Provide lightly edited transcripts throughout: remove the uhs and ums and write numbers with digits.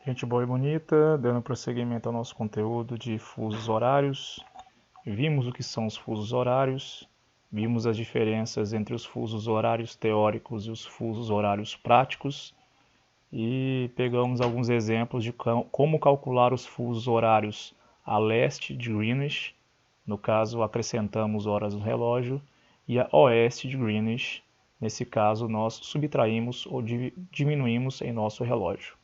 Gente boa e bonita, dando prosseguimento ao nosso conteúdo de fusos horários. Vimos o que são os fusos horários, vimos as diferenças entre os fusos horários teóricos e os fusos horários práticos e pegamos alguns exemplos de como calcular os fusos horários a leste de Greenwich, no caso acrescentamos horas no relógio, e a oeste de Greenwich, nesse caso nós subtraímos ou diminuímos em nosso relógio.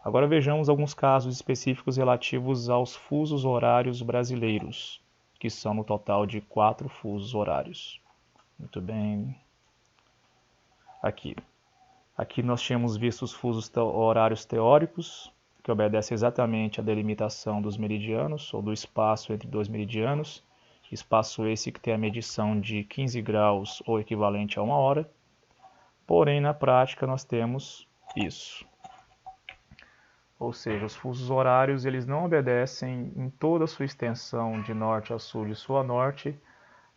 Agora vejamos alguns casos específicos relativos aos fusos horários brasileiros, que são no total de 4 fusos horários. Muito bem. Aqui nós tínhamos visto os fusos horários teóricos, que obedecem exatamente à delimitação dos meridianos, ou do espaço entre dois meridianos. Espaço esse que tem a medição de 15 graus, ou equivalente a 1 hora. Porém, na prática, nós temos isso. Ou seja, os fusos horários eles não obedecem em toda a sua extensão de norte a sul, de sul a norte,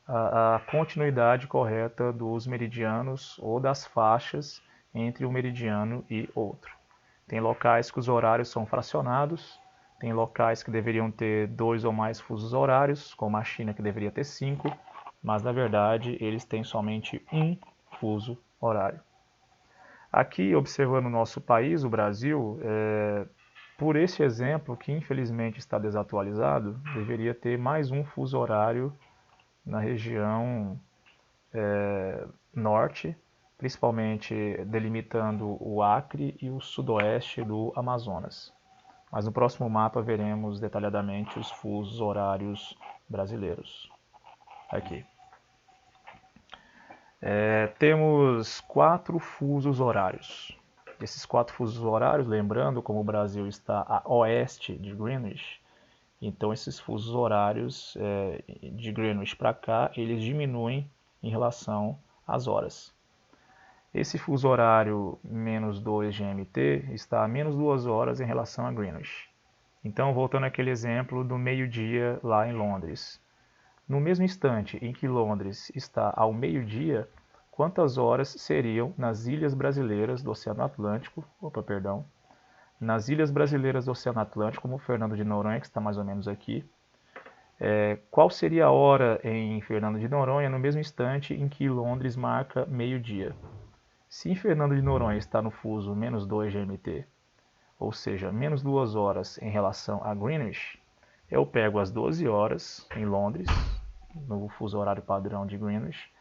a continuidade correta dos meridianos ou das faixas entre um meridiano e outro. Tem locais que os horários são fracionados, tem locais que deveriam ter 2 ou mais fusos horários, como a China que deveria ter 5, mas na verdade eles têm somente um fuso horário. Aqui, observando o nosso país, o Brasil, por esse exemplo, que infelizmente está desatualizado, deveria ter mais um fuso horário na região norte, principalmente delimitando o Acre e o sudoeste do Amazonas. Mas no próximo mapa veremos detalhadamente os fusos horários brasileiros. Aqui. Temos 4 fusos horários. Esses 4 fusos horários, lembrando como o Brasil está a oeste de Greenwich, então esses fusos horários de Greenwich para cá, eles diminuem em relação às horas. Esse fuso horário menos 2 GMT está a menos 2 horas em relação a Greenwich. Então, voltando àquele exemplo do meio-dia lá em Londres. No mesmo instante em que Londres está ao meio-dia, quantas horas seriam nas ilhas brasileiras do Oceano Atlântico, nas ilhas brasileiras do Oceano Atlântico, como Fernando de Noronha, que está mais ou menos aqui, qual seria a hora em Fernando de Noronha no mesmo instante em que Londres marca meio-dia? Se em Fernando de Noronha está no fuso menos 2 GMT, ou seja, menos 2 horas em relação a Greenwich, eu pego as 12 horas em Londres, no fuso horário padrão de Greenwich,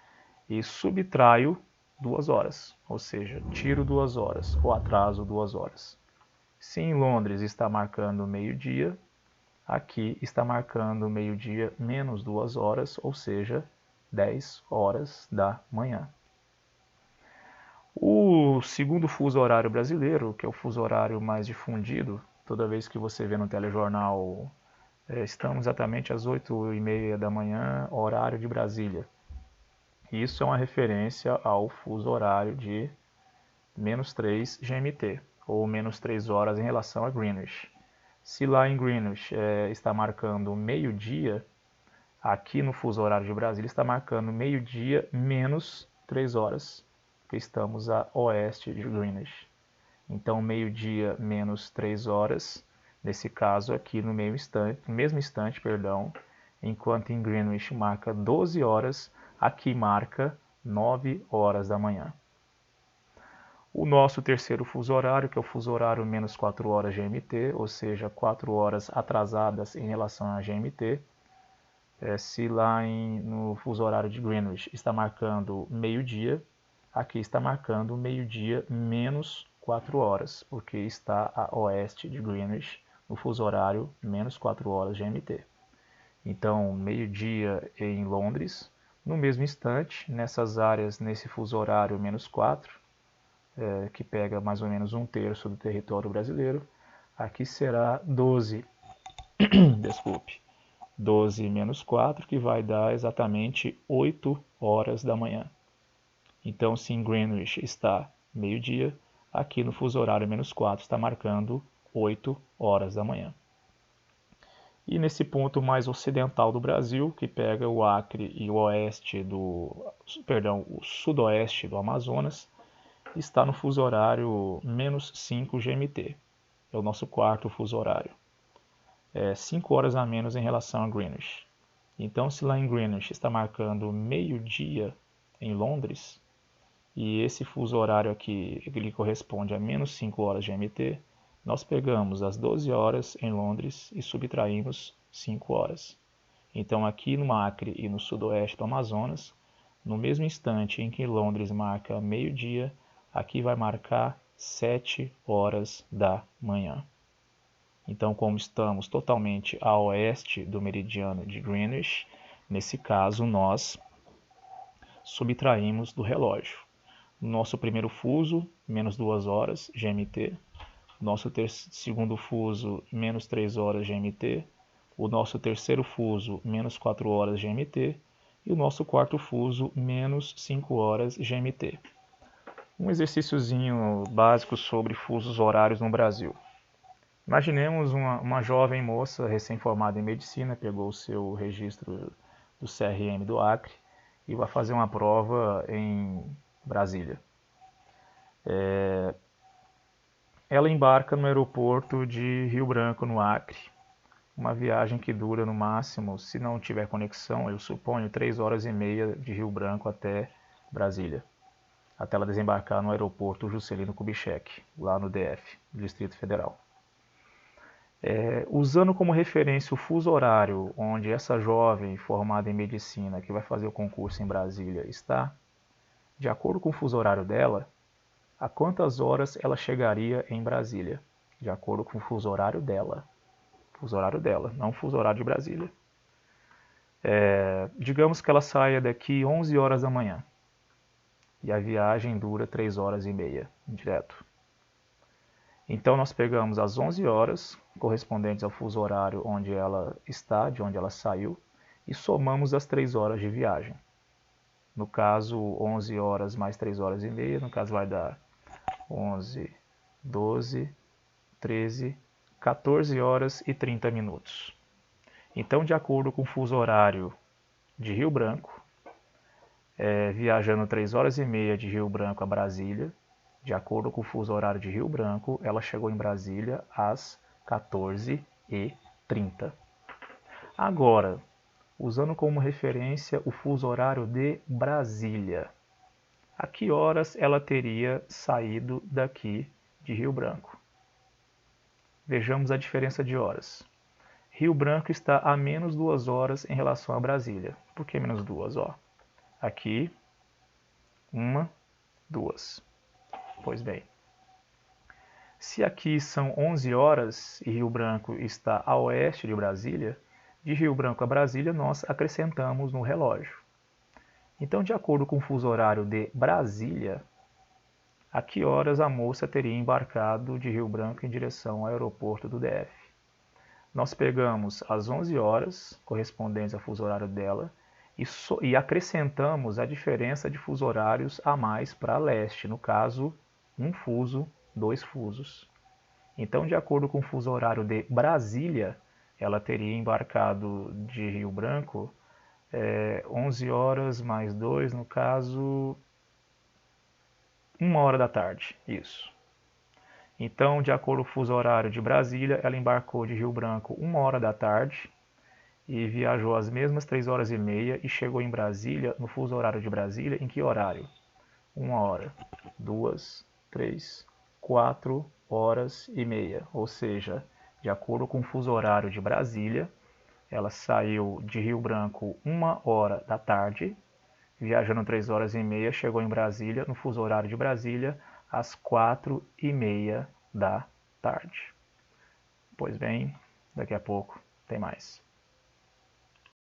e subtraio 2 horas, ou seja, tiro 2 horas, ou atraso 2 horas. Se em Londres está marcando meio-dia, aqui está marcando meio-dia menos 2 horas, ou seja, 10 horas da manhã. O segundo fuso horário brasileiro, que é o fuso horário mais difundido, toda vez que você vê no telejornal estamos exatamente às 8h30 da manhã, horário de Brasília. Isso é uma referência ao fuso horário de menos 3 GMT, ou menos 3 horas em relação a Greenwich. Se lá em Greenwich está marcando meio-dia, aqui no fuso horário de Brasília está marcando meio-dia menos 3 horas, porque estamos a oeste de Greenwich. Então, meio-dia menos 3 horas, nesse caso aqui no mesmo instante, enquanto em Greenwich marca 12 horas, aqui marca 9 horas da manhã. O nosso terceiro fuso horário, que é o fuso horário menos 4 horas GMT, ou seja, 4 horas atrasadas em relação a GMT. Se lá no fuso horário de Greenwich está marcando meio-dia, aqui está marcando meio-dia menos 4 horas, porque está a oeste de Greenwich, no fuso horário menos 4 horas GMT. Então, meio-dia em Londres, no mesmo instante, nessas áreas, nesse fuso horário menos 4, que pega mais ou menos 1/3 do território brasileiro, aqui será 12, desculpe, 12 menos 4, que vai dar exatamente 8 horas da manhã. Então, se em Greenwich está meio-dia, aqui no fuso horário menos 4 está marcando 8 horas da manhã. E nesse ponto mais ocidental do Brasil, que pega o Acre e o sudoeste do Amazonas, está no fuso horário menos 5 GMT. é o nosso quarto fuso horário. É 5 horas a menos em relação a Greenwich. Então, se lá em Greenwich está marcando meio-dia em Londres, e esse fuso horário aqui ele corresponde a menos 5 horas de GMT, nós pegamos as 12 horas em Londres e subtraímos 5 horas. Então, aqui no Acre e no sudoeste do Amazonas, no mesmo instante em que Londres marca meio-dia, aqui vai marcar 7 horas da manhã. Então, como estamos totalmente a oeste do meridiano de Greenwich, nesse caso nós subtraímos do relógio. Nosso primeiro fuso, menos 2 horas GMT. Nosso segundo fuso, menos 3 horas GMT. O nosso terceiro fuso, menos 4 horas GMT. E o nosso quarto fuso, menos 5 horas GMT. Um exercíciozinho básico sobre fusos horários no Brasil. Imaginemos uma jovem moça recém-formada em medicina, pegou o seu registro do CRM do Acre e vai fazer uma prova em Brasília. Ela embarca no aeroporto de Rio Branco, no Acre, uma viagem que dura no máximo, se não tiver conexão, eu suponho, 3 horas e meia de Rio Branco até Brasília, até ela desembarcar no aeroporto Juscelino Kubitschek, lá no DF, Distrito Federal. Usando como referência o fuso horário onde essa jovem formada em medicina que vai fazer o concurso em Brasília está, de acordo com o fuso horário dela, a quantas horas ela chegaria em Brasília? De acordo com o fuso horário dela. Fuso horário dela, não o fuso horário de Brasília. Digamos que ela saia daqui 11 horas da manhã e a viagem dura 3 horas e meia, direto. Então nós pegamos as 11 horas, correspondentes ao fuso horário onde ela está, de onde ela saiu, e somamos as 3 horas de viagem. No caso, 11 horas mais 3 horas e meia, no caso vai dar 11, 12, 13, 14 horas e 30 minutos. Então, de acordo com o fuso horário de Rio Branco, viajando 3 horas e meia de Rio Branco a Brasília, de acordo com o fuso horário de Rio Branco, ela chegou em Brasília às 14h30. Agora, usando como referência o fuso horário de Brasília, a que horas ela teria saído daqui de Rio Branco? Vejamos a diferença de horas. Rio Branco está a menos 2 horas em relação a Brasília. Por que menos 2? Aqui, 1, 2. Pois bem, se aqui são 11 horas e Rio Branco está a oeste de Brasília, de Rio Branco a Brasília nós acrescentamos no relógio. Então, de acordo com o fuso horário de Brasília, a que horas a moça teria embarcado de Rio Branco em direção ao aeroporto do DF? Nós pegamos as 11 horas, correspondentes ao fuso horário dela, e acrescentamos a diferença de fuso horários a mais para leste, no caso, um fuso, 2 fusos. Então, de acordo com o fuso horário de Brasília, ela teria embarcado de Rio Branco 11 horas mais 2, no caso, 1 hora da tarde, isso. Então, de acordo com o fuso horário de Brasília, ela embarcou de Rio Branco 1 hora da tarde e viajou as mesmas 3 horas e meia e chegou em Brasília, no fuso horário de Brasília, em que horário? 1 hora, 2, 3, 4 horas e meia, ou seja, de acordo com o fuso horário de Brasília, ela saiu de Rio Branco 1 hora da tarde, viajando 3 horas e meia, chegou em Brasília, no fuso horário de Brasília, às 4h30 da tarde. Pois bem, daqui a pouco tem mais.